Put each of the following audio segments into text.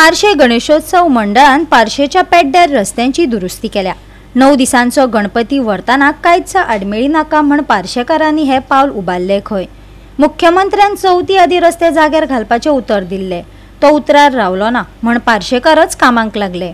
पारशे गणेशोत्सव मंडळान पारशेच्या पेड्ड्यार रस्त्यांची दुरुस्ती केल्या। 9 दिसांचो गणपती व्हरताना कांयच आडमेळी नाका म्हण पारशेकारांनी हे पावल उबारले खंय। मुख्यमंत्र्यान चवथी आदी रस्ते जाग्यार घालपाचे उतर दिल्ले, तो उतरार रावलो ना म्हण पारशेकारच कामाक लागले।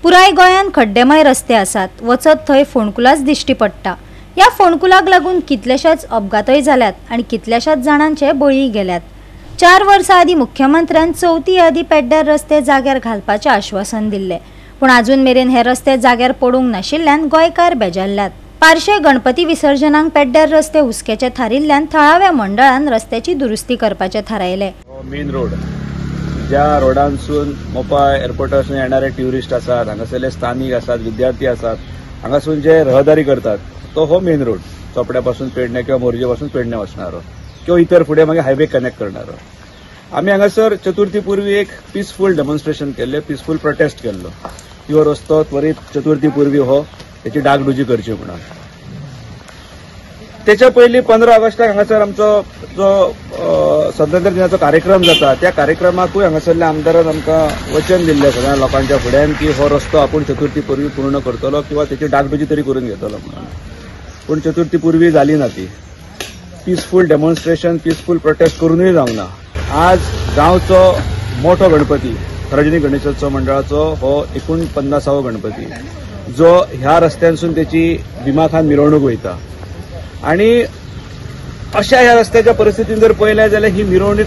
पुराय गोंयान खड्डेमय रस्ते आसात, वचत थंय फोंडकुलाच दिश्टी पडटा। या फोंडकुलाक लागून कितलेशेच अपघातय जाल्यात आणि कितल्याशाच जाणांचे बळी गेल्यात। 4 वर्सां आदी मुख्यमंत्र्यान चवथी आदी पेड्ड्यार रस्ते जाग्यार घालपाचे आश्वासन दिल्ले, पण अजून मेरेन हे रस्ते जाग्यार पडूंक नाशिल्ल्यान गोंयकार बेजारल्यात। पारशे गणपती विसर्जनाक पेड्ड्यार रस्ते हुस्क्याचे थारिल्ल्यान थळाव्या मंडळान रस्त्याची दुरुस्ती करपाचे थारायले। मेन रोड ज्या रोडांसून मोपा एअरपोर्टासून येणारे ट्युरिस्ट आसात, हांगासरले स्थानिक आसात, विद्यार्थी आसात, हांगासून जे रहदारी करतात तो हो मेन रोड चोपड्यापासून पेडणे किंवा मोरजे पासून पेडणे वचणारो किंवा इतर फुडें मागीर हायवे कनेक्ट करणारो। आमी हांगासर चतुर्थी पूर्वी एक पीसफुल डेमॉन्स्ट्रेशन केल्ले, पीसफुल प्रोटेस्ट केल्लो। ह्यो रस्तो त्वरित चतुर्थी पूर्वी हो त्याची डागडुजी करची म्हणून। त्याच्या पयलीं 15 ऑगस्टाक हांगासर आमचो जो स्वातंत्र्य दिनाचो कार्यक्रम जाता त्या कार्यक्रमाकूय हांगासरल्या आमदारान आमकां वचन दिल्लें सगळ्या लोकांच्या फुड्यान की हो रस्तो आपूण चतुर्थी पूर्वी पूर्ण करतलो किंवा त्याची डागडुजी तरी करून घेतलो म्हणून। पूण चतुर्थी पूर्वी जाली ना ती। पीसफुल डेमॉन्स्ट्रेशन, पीसफुल प्रोटेस्ट करूनय जावंक ना। आज गांवचो मोठो गणपती सार्वजनीक गणेशोत्सव मंडळाचो हो 49वो गणपती जो ह्या रस्त्यांसून त्याची भीमाखान मिरवणूक वयता आणि अशा ह्या रस्त्याच्या परिस्थितीन जर पळयलें जाल्यार ही मिरवणूक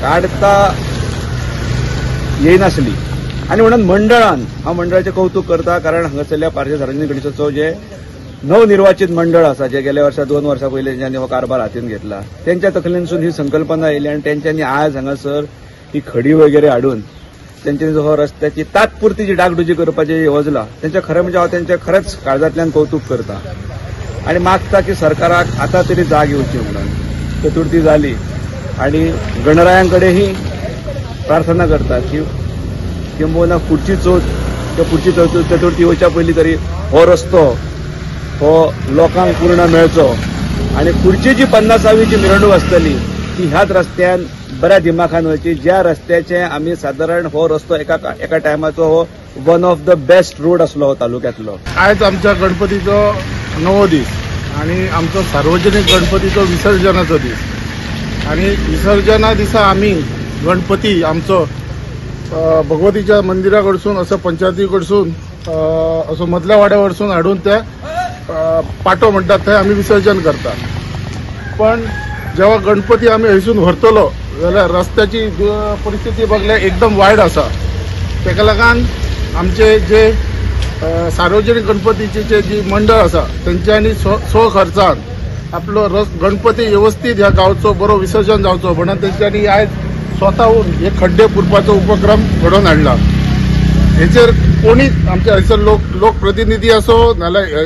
काढता येयनासली आणि म्हणून मंडळान हांव मंडळाचें कौतुक करता, कारण हांगासरल्या पारशे सार्वजनीक गणेशोत्सव जे नवनिर्वाचित मंडळ आसा जे गेल्या वर्सा 2 वर्सां पयलीं ज्यांनी हो कारभार हातीन घेतला त्यांच्या तकलेनसून ही संकल्पना येयली आणि त्यांच्यांनी आज हांगासर ही खडी वगैरे हाडून त्यांच्यानी जो हो रस्त्याची तात्पुरती जी डागडुजी करपाची योजना त्यांच्या खरें म्हणजे हांव त्यांच्या खरेंच काळजांतल्यान कौतुक करता आणि मागता की सरकाराक आता तरी जाग येवची म्हणून। चतुर्थी जाली आणि गणरायांकडेही प्रार्थना करता की किंबहुना पुढची चवथ किंवा पुढची चतुर्थी येवच्या पयलीं तरी हो रस्तो हो लोकांक पूर्ण मेळचो आणि पुढची जी 50वी जी मिरवणूक आसतली ती ह्याच रस्त्यान बऱ्या दिमाखान वयची, ज्या रस्त्याचे आमी सादारण हो रस्तो एका टायमाचो हो one of the best road आसलो हो तालुक्यांतलो। आज आमच्या गणपतीचो 9वो दीस आणि आमचो सार्वजनीक गणपतीचो विसर्जनाचो दीस आणि विसर्जना दिसा आमी गणपती आमचो भगवतीच्या मंदिरा कडसून असो पंचायती कडसून असो मदल्या वाड्या वरसून हाडून ते पाटो म्हणटात थंय आमी विसर्जन करता। पण जेव्हा गणपती आमी हयसून व्हरतलो जाल्यार रस्त्याची परिस्थिती बघल्यार एकदम वायट आसा। तेका लागून आमचे जे सार्वजनिक गणपतीचे जी मंडळ आसा त्यांच्यानी स्व खर्चान आपलो गणपती व्यवस्थित ह्या गांवचो बरो विसर्जन जावचो म्हणून त्यांच्यानी आयज स्वताहून हे खड्डे पुरपाचो उपक्रम घडोवन हाडला। हेचेर कोणीच आमचे हयसर लोकप्रतिनिधी असो नाल्यार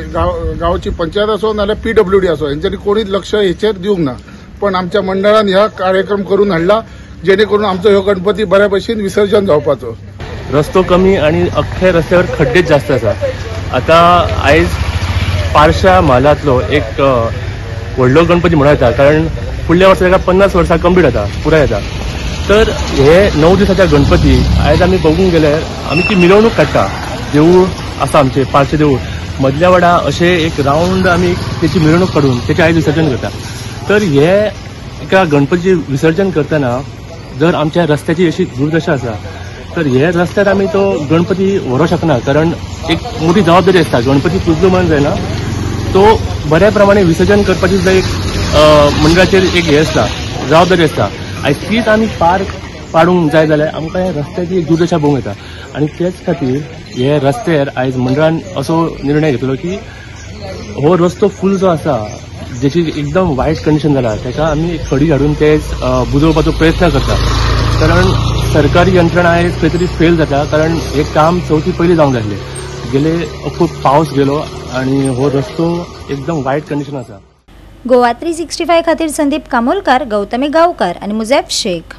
गांवची पंचायत असो नाल्यार PWD असो हेंच्यांनी कोणीच लक्ष हेचेर दिवंक ना, पण आमच्या मंडळान ह्या कार्यक्रम करून हाडला जेणे करून आमचो ह्यो गणपती बऱ्या भशेन विसर्जन जावपाचो। रस्तो कमी आणि अख्ख्या रस्त्यावर खड्डेच जास्त आसात। आता आयज पारशा म्हालांतलो एक व्हडलो गणपती म्हणूं येता, कारण फुडल्या वर्सा ताका 50 वर्सां कंप्लीट जाता, पुराय जाता। तर हे 9 दिसाच्या गणपती आयज आमी बघूंक गेल्यार आमी ती मिरवणूक काडटा। देवूळ आसा आमचें पारशे देवूळ मदल्या वाडा अशें एक राउंड आमी तेची मिरवणूक काडून तेचे आयज विसर्जन करता। तर हे एका गणपतीचे विसर्जन करतना जर आमच्या रस्त्याची अशी दुर्दशा आसा तर हे रस्त्यार आमी तो गणपती व्हरोंक शकना, कारण एक मोठी जबाबदारी आसता. गणपती पुजलो म्हणून जायना, तो बऱ्या प्रमाणे विसर्जन करपाची सुद्दां एक मंडळाचेर एक हे आसता, जबाबदारी आसता. आयज तीच आमी पार पाडूंक जाय जाल्यार आमकां ह्या रस्त्याची एक दुर्दशा पळोवंक येता. आनी तेच खातीर हे रस्त्यार आयज मंडळान असो निर्णय घेतलो की हो रस्तो फूल जो आसा, जेची एकदम वायट कंडिशन जाला, ताका आमी एक खडी हाडून ते बुजोवपाचो प्रयत्न करता. कारण सरकारी यंत्रणा आयज खंय तरी फेल जाता, कारण हे काम चवथी पयलीं जावंक जाय आसलें. गेले खूब पावस गेलो आनी हो रस्तो एकदम वायट कंडिशन आसा. गोवा 365 खातीर संदीप कामोलकार, गौतमी गांवकार आनी मुझैब शेख.